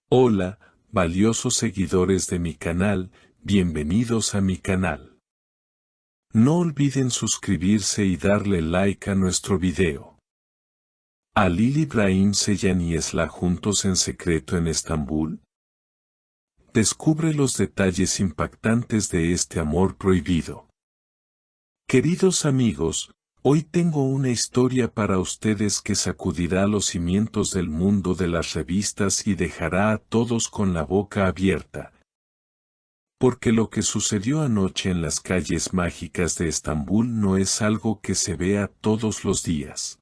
Hola, valiosos seguidores de mi canal, bienvenidos a mi canal. No olviden suscribirse y darle like a nuestro video. Halil Ibrahim Ceylan y Esla juntos en secreto en Estambul. Descubre los detalles impactantes de este amor prohibido. Queridos amigos, hoy tengo una historia para ustedes que sacudirá los cimientos del mundo de las revistas y dejará a todos con la boca abierta. Porque lo que sucedió anoche en las calles mágicas de Estambul no es algo que se vea todos los días.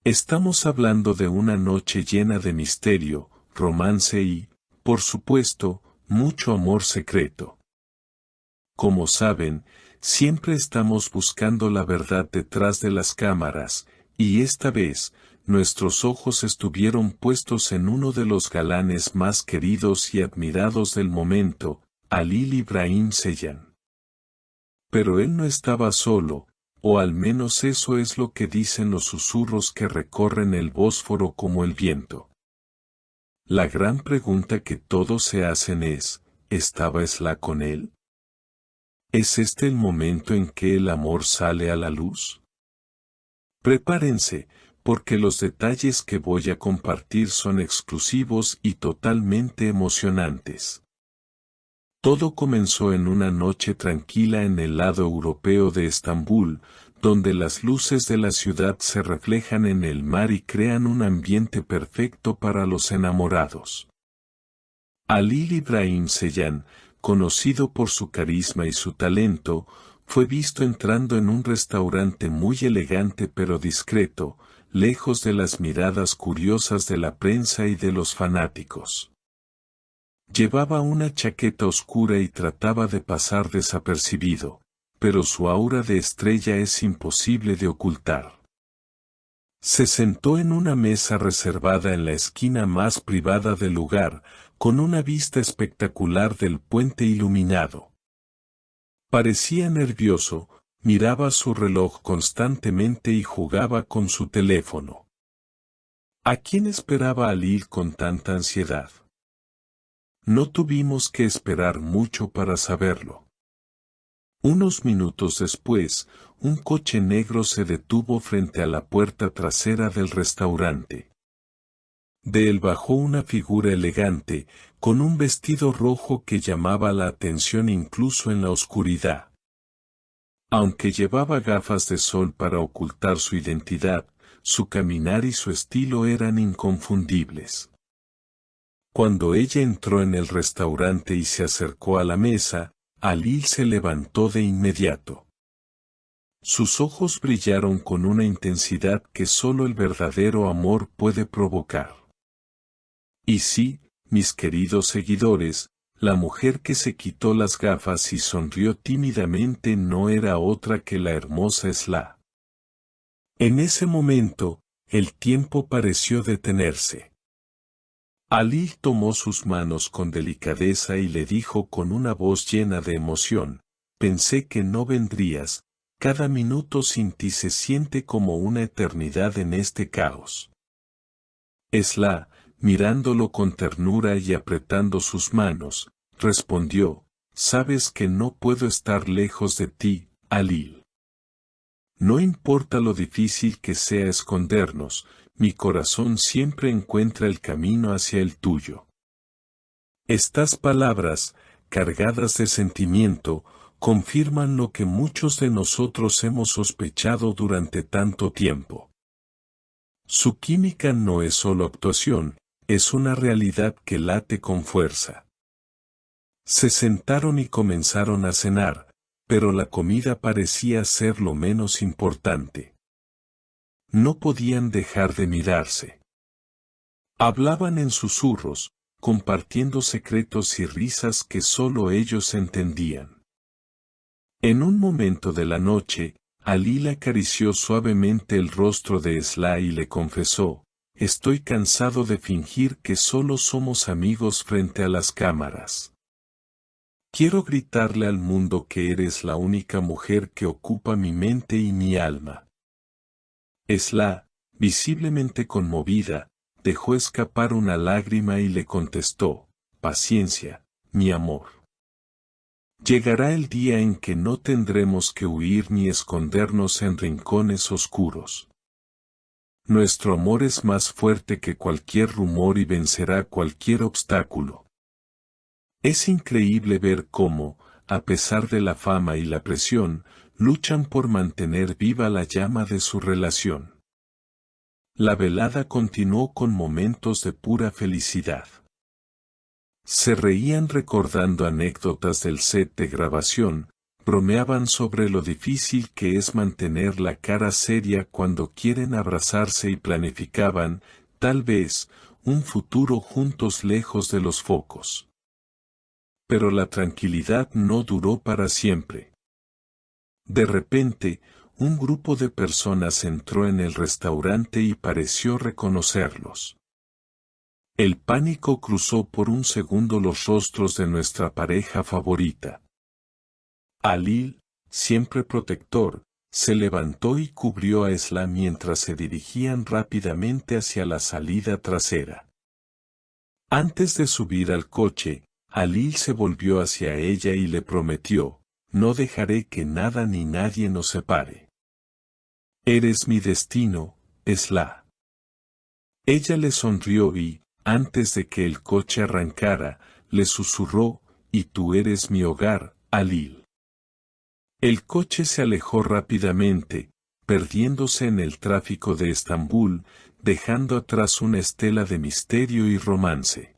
Estamos hablando de una noche llena de misterio, romance y, por supuesto, mucho amor secreto. Como saben, siempre estamos buscando la verdad detrás de las cámaras, y esta vez, nuestros ojos estuvieron puestos en uno de los galanes más queridos y admirados del momento, Halil Ibrahim Ceylan. Pero él no estaba solo, o al menos eso es lo que dicen los susurros que recorren el Bósforo como el viento. La gran pregunta que todos se hacen es, ¿estaba Esla con él? ¿Es este el momento en que el amor sale a la luz? Prepárense, porque los detalles que voy a compartir son exclusivos y totalmente emocionantes. Todo comenzó en una noche tranquila en el lado europeo de Estambul, donde las luces de la ciudad se reflejan en el mar y crean un ambiente perfecto para los enamorados. Halil Ibrahim Ceylan, conocido por su carisma y su talento, fue visto entrando en un restaurante muy elegante pero discreto, lejos de las miradas curiosas de la prensa y de los fanáticos. Llevaba una chaqueta oscura y trataba de pasar desapercibido, pero su aura de estrella es imposible de ocultar. Se sentó en una mesa reservada en la esquina más privada del lugar, con una vista espectacular del puente iluminado. Parecía nervioso, miraba su reloj constantemente y jugaba con su teléfono. ¿A quién esperaba Halil con tanta ansiedad? No tuvimos que esperar mucho para saberlo. Unos minutos después, un coche negro se detuvo frente a la puerta trasera del restaurante. De él bajó una figura elegante, con un vestido rojo que llamaba la atención incluso en la oscuridad. Aunque llevaba gafas de sol para ocultar su identidad, su caminar y su estilo eran inconfundibles. Cuando ella entró en el restaurante y se acercó a la mesa, Halil se levantó de inmediato. Sus ojos brillaron con una intensidad que solo el verdadero amor puede provocar. Y sí, mis queridos seguidores, la mujer que se quitó las gafas y sonrió tímidamente no era otra que la hermosa Esla. En ese momento, el tiempo pareció detenerse. Halil tomó sus manos con delicadeza y le dijo con una voz llena de emoción, pensé que no vendrías, cada minuto sin ti se siente como una eternidad en este caos. Esla, mirándolo con ternura y apretando sus manos, respondió, sabes que no puedo estar lejos de ti, Halil. No importa lo difícil que sea escondernos, mi corazón siempre encuentra el camino hacia el tuyo. Estas palabras, cargadas de sentimiento, confirman lo que muchos de nosotros hemos sospechado durante tanto tiempo. Su química no es solo actuación, es una realidad que late con fuerza. Se sentaron y comenzaron a cenar, pero la comida parecía ser lo menos importante. No podían dejar de mirarse. Hablaban en susurros, compartiendo secretos y risas que solo ellos entendían. En un momento de la noche, Halil acarició suavemente el rostro de Esla y le confesó, estoy cansado de fingir que solo somos amigos frente a las cámaras. Quiero gritarle al mundo que eres la única mujer que ocupa mi mente y mi alma. Esla, visiblemente conmovida, dejó escapar una lágrima y le contestó: paciencia, mi amor. Llegará el día en que no tendremos que huir ni escondernos en rincones oscuros. Nuestro amor es más fuerte que cualquier rumor y vencerá cualquier obstáculo. Es increíble ver cómo, a pesar de la fama y la presión, luchan por mantener viva la llama de su relación. La velada continuó con momentos de pura felicidad. Se reían recordando anécdotas del set de grabación, bromeaban sobre lo difícil que es mantener la cara seria cuando quieren abrazarse y planificaban, tal vez, un futuro juntos lejos de los focos. Pero la tranquilidad no duró para siempre. De repente, un grupo de personas entró en el restaurante y pareció reconocerlos. El pánico cruzó por un segundo los rostros de nuestra pareja favorita. Alil, siempre protector, se levantó y cubrió a Esla mientras se dirigían rápidamente hacia la salida trasera. Antes de subir al coche, Alil se volvió hacia ella y le prometió: no dejaré que nada ni nadie nos separe. Eres mi destino, Esla. Ella le sonrió y, antes de que el coche arrancara, le susurró: y tú eres mi hogar, Alil. El coche se alejó rápidamente, perdiéndose en el tráfico de Estambul, dejando atrás una estela de misterio y romance.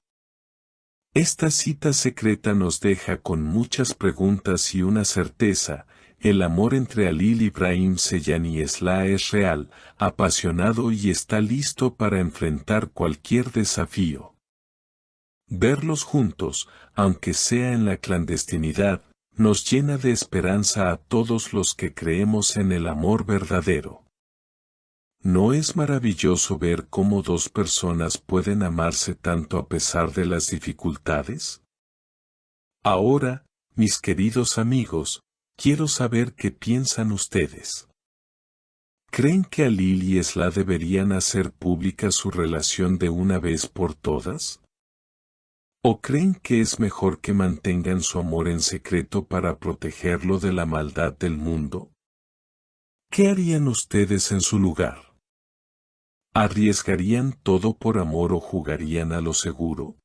Esta cita secreta nos deja con muchas preguntas y una certeza: el amor entre Alil Ibrahim Ceyhan y Esla es real, apasionado y está listo para enfrentar cualquier desafío. Verlos juntos, aunque sea en la clandestinidad, nos llena de esperanza a todos los que creemos en el amor verdadero. ¿No es maravilloso ver cómo dos personas pueden amarse tanto a pesar de las dificultades? Ahora, mis queridos amigos, quiero saber qué piensan ustedes. ¿Creen que Alil y Esla deberían hacer pública su relación de una vez por todas? ¿O creen que es mejor que mantengan su amor en secreto para protegerlo de la maldad del mundo? ¿Qué harían ustedes en su lugar? ¿Arriesgarían todo por amor o jugarían a lo seguro?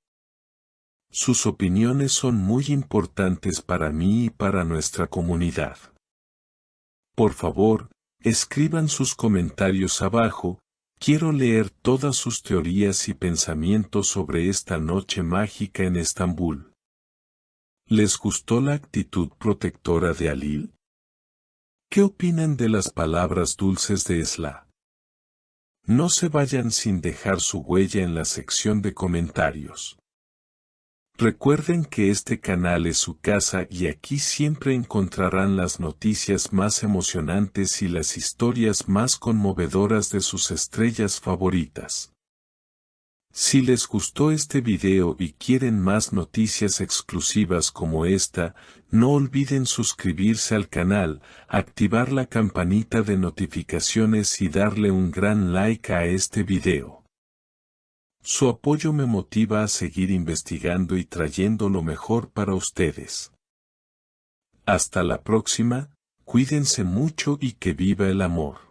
Sus opiniones son muy importantes para mí y para nuestra comunidad. Por favor, escriban sus comentarios abajo. Quiero leer todas sus teorías y pensamientos sobre esta noche mágica en Estambul. ¿Les gustó la actitud protectora de Alil? ¿Qué opinan de las palabras dulces de Esla? No se vayan sin dejar su huella en la sección de comentarios. Recuerden que este canal es su casa y aquí siempre encontrarán las noticias más emocionantes y las historias más conmovedoras de sus estrellas favoritas. Si les gustó este video y quieren más noticias exclusivas como esta, no olviden suscribirse al canal, activar la campanita de notificaciones y darle un gran like a este video. Su apoyo me motiva a seguir investigando y trayendo lo mejor para ustedes. Hasta la próxima, cuídense mucho y que viva el amor.